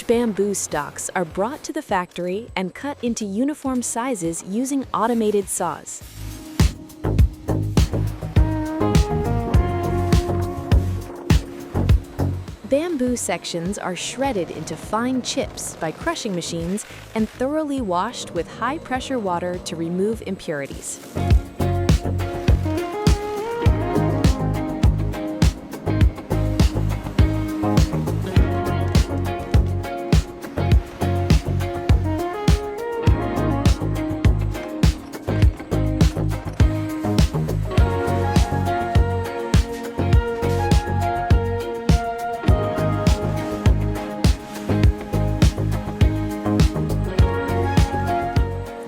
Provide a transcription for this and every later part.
bamboo stalks are brought to the factory and cut into uniform sizes using automated saws. Bamboo sections are shredded into fine chips by crushing machines and thoroughly washed with high-pressure water to remove impurities.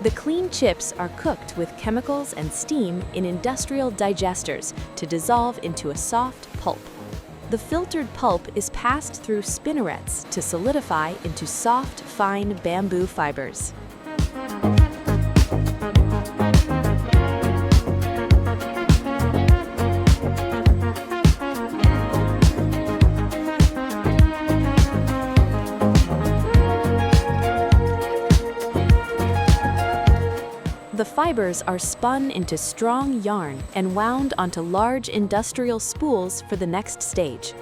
The clean chips are cooked with chemicals and steam in industrial digesters to dissolve into a soft pulp. The filtered pulp is passed through spinnerets to solidify into soft, fine bamboo fibers. The fibers are spun into strong yarn and wound onto large industrial spools for the next stage.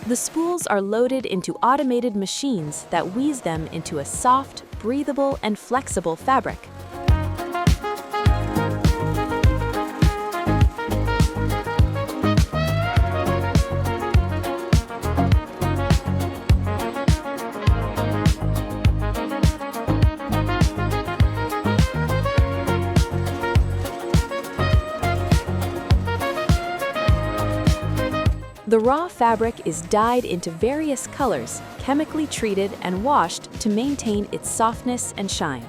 The spools are loaded into automated machines that weave them into a soft, breathable, and flexible fabric. The raw fabric is dyed into various colors, chemically treated and washed to maintain its softness and shine.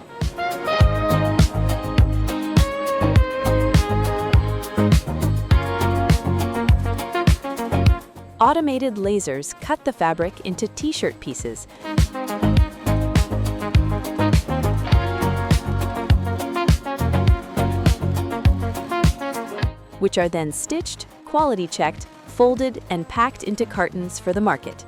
Automated lasers cut the fabric into t-shirt pieces, which are then stitched, quality checked, folded, and packed into cartons for the market.